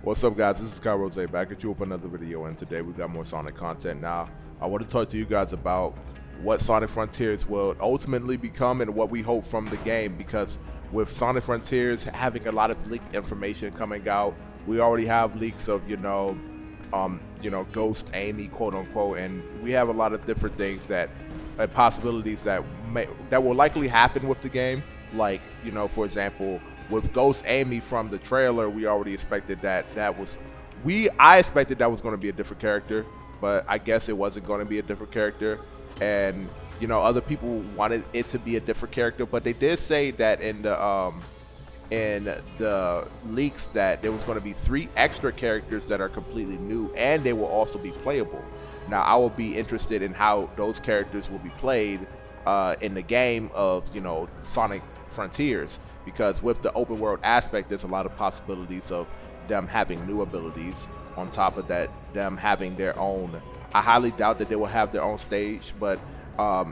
What's up, guys? This is Kyle Rose back at you with another video, and today we got more Sonic content. Now, I want to talk to you guys about what Sonic Frontiers will ultimately become and what we hope from the game, because with Sonic Frontiers having a lot of leaked information coming out, we already have leaks of, Ghost Amy, quote unquote, and we have a lot of different things that possibilities that will likely happen with the game. Like, for example, with Ghost Amy from the trailer, we already expected I expected that was going to be a different character, but I guess it wasn't going to be a different character. And other people wanted it to be a different character, but they did say that in the leaks that there was going to be 3 extra characters that are completely new, and they will also be playable. Now, I will be interested in how those characters will be played in the game of Sonic Frontiers, because with the open world aspect, there's a lot of possibilities of them having new abilities. On top of that, them having their own, I highly doubt that they will have their own stage, but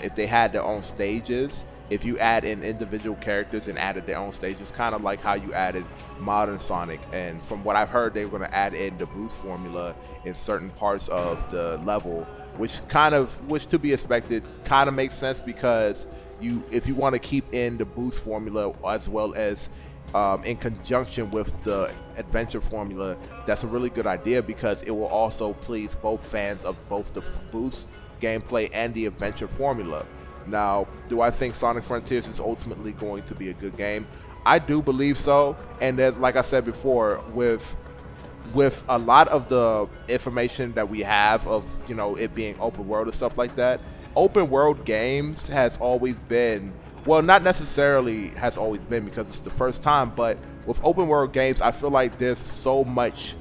if they had their own stages, if you add in individual characters and added their own stages, kind of like how you added modern Sonic, and from what I've heard, they were going to add in the boost formula in certain parts of the level, which to be expected, kind of makes sense, because if you want to keep in the boost formula as well as in conjunction with the adventure formula, that's a really good idea, because it will also please both fans of both the boost gameplay and the adventure formula. Now, do I think Sonic Frontiers is ultimately going to be a good game? I do believe so, and that, like I said before, with a lot of the information that we have of it being open world and stuff like that, open world games has always been, well, not necessarily has always been because it's the first time, but with open world games, I feel like there's so much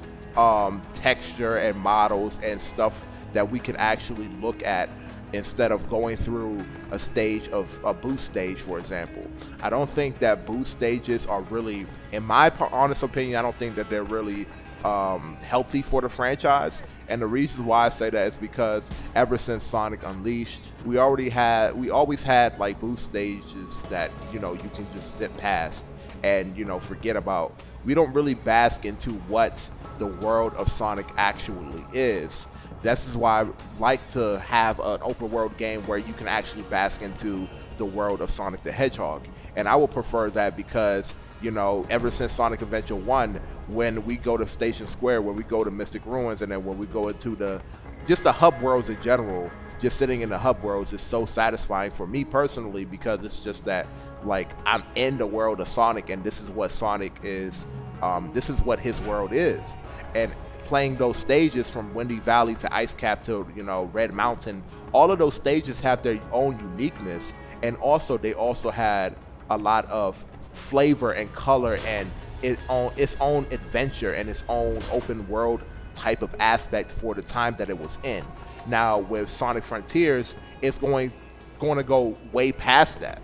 texture and models and stuff that we can actually look at instead of going through a stage of a boost stage, for example. I don't think that boost stages are really, in my honest opinion, I don't think that they're really healthy for the franchise. And the reason why I say that is because ever since Sonic Unleashed, we always had like boost stages that you can just zip past and forget about. We don't really bask into what the world of Sonic actually is. This is why I like to have an open world game where you can actually bask into the world of Sonic the Hedgehog, and I would prefer that, because ever since Sonic Adventure 1, when we go to Station Square, when we go to Mystic Ruins, and then when we go into the hub worlds in general, just sitting in the hub worlds is so satisfying for me personally, because it's just that, like, I'm in the world of Sonic, and this is what Sonic is, this is what his world is. And playing those stages from Windy Valley to Ice Cap to Red Mountain, all of those stages have their own uniqueness, and they also had a lot of flavor and color and its own adventure and its own open world type of aspect for the time that it was in. Now with Sonic Frontiers, it's going to go way past that,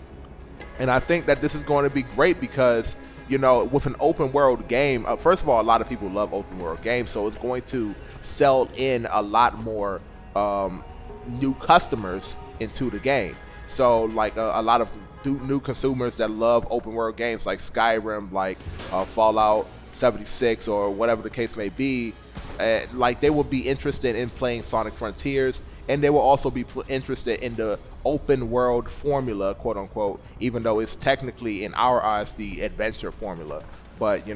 and I think that this is going to be great, because with an open world game, first of all, a lot of people love open world games, so it's going to sell in a lot more new customers into the game. So like a lot of new consumers that love open world games like Skyrim, like Fallout 76, or whatever the case may be, like they will be interested in playing Sonic Frontiers, and they will also be interested in the open world formula, quote unquote, even though it's technically in our eyes the adventure formula. But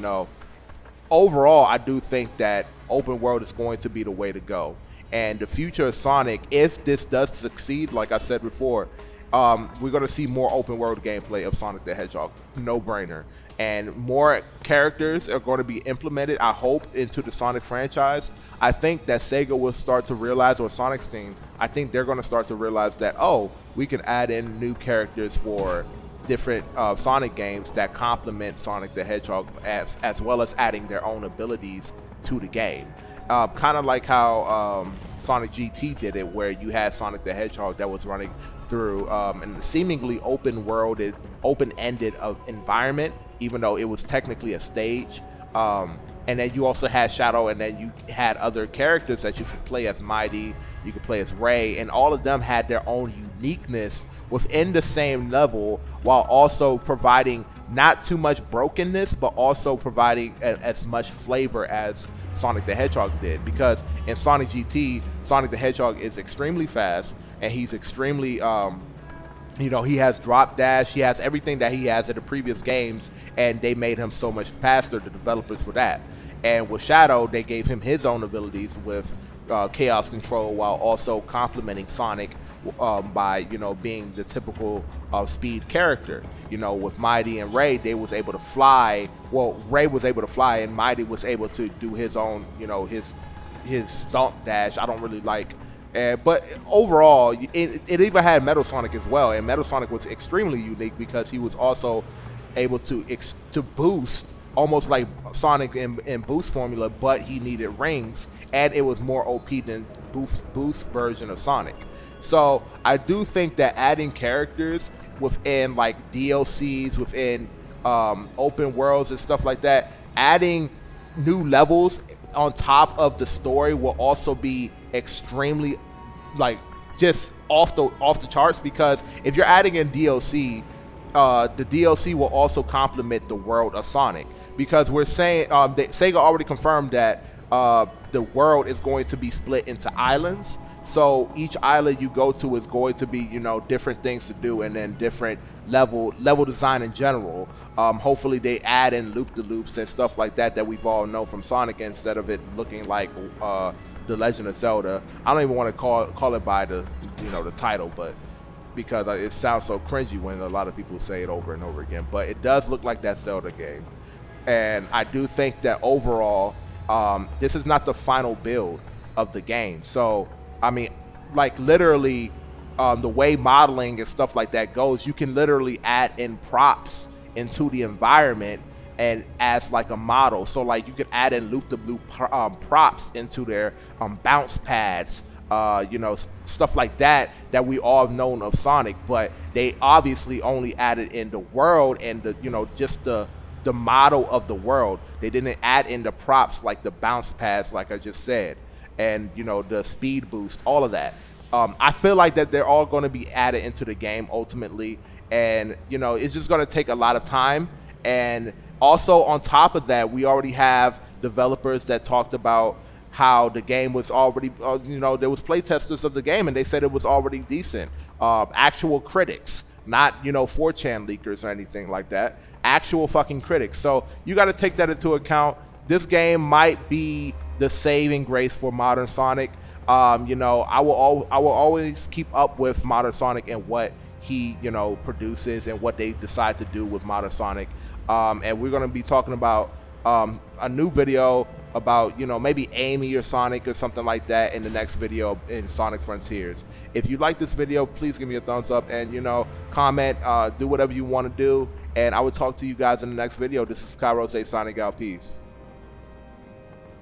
overall, I do think that open world is going to be the way to go, and the future of Sonic, if this does succeed, like I said before, we're going to see more open world gameplay of Sonic the Hedgehog, no brainer, and more characters are going to be implemented, I hope, into the Sonic franchise. I think that Sega will start to realize, or Sonic's team, I think they're going to start to realize that, oh, we can add in new characters for different Sonic games that complement Sonic the Hedgehog, as well as adding their own abilities to the game. Kind of like how Sonic GT did it, where you had Sonic the Hedgehog that was running through a seemingly open-ended environment, even though it was technically a stage. And then you also had Shadow, and then you had other characters that you could play as Mighty, you could play as Ray, and all of them had their own uniqueness within the same level, while also providing not too much brokenness, but also providing as much flavor as Sonic the Hedgehog did. Because in Sonic GT, Sonic the Hedgehog is extremely fast, and he's extremely, he has drop dash, he has everything that he has in the previous games, and they made him so much faster, the developers, for that. And with Shadow, they gave him his own abilities with chaos control, while also complementing Sonic by being the typical speed character. With Mighty and Ray, they was able to fly. Well, Ray was able to fly, and Mighty was able to do his own, his stomp dash. I don't really like. But overall, it even had Metal Sonic as well, and Metal Sonic was extremely unique because he was also able to boost, almost like Sonic in boost formula, but he needed rings, and it was more OP than boost version of Sonic. So I do think that adding characters within like DLCs, within open worlds and stuff like that, adding new levels on top of the story will also be extremely like just off the charts, because if you're adding in DLC, the DLC will also complement the world of Sonic, because we're saying Sega already confirmed that the world is going to be split into islands. So each island you go to is going to be, different things to do, and then different level design in general. Hopefully they add in loop-de-loops and stuff like that we've all known from Sonic, instead of it looking like The Legend of Zelda. I don't even want to call it by the title, but because it sounds so cringy when a lot of people say it over and over again. But it does look like that Zelda game, and I do think that overall, this is not the final build of the game. So I mean, like literally, the way modeling and stuff like that goes, you can literally add in props into the environment and as like a model. So like you could add in loop-de-loop props into their bounce pads, stuff like that we all have known of Sonic, but they obviously only added in the world and just the model of the world. They didn't add in the props like the bounce pads, like I just said, and the speed boost, all of that. I feel like that they're all going to be added into the game ultimately, and it's just going to take a lot of time. And also on top of that, we already have developers that talked about how the game was already, there was playtesters of the game, and they said it was already decent. Actual critics, not 4chan leakers or anything like that. Actual fucking critics. So you got to take that into account. This game might be the saving grace for modern Sonic. I will always keep up with modern Sonic and what he produces and what they decide to do with modern Sonic. And we're going to be talking about a new video about maybe Amy or Sonic or something like that in the next video in Sonic Frontiers. If you like this video, please give me a thumbs up and comment, do whatever you want to do, and I will talk to you guys in the next video. This is Kyrose signing out. Peace.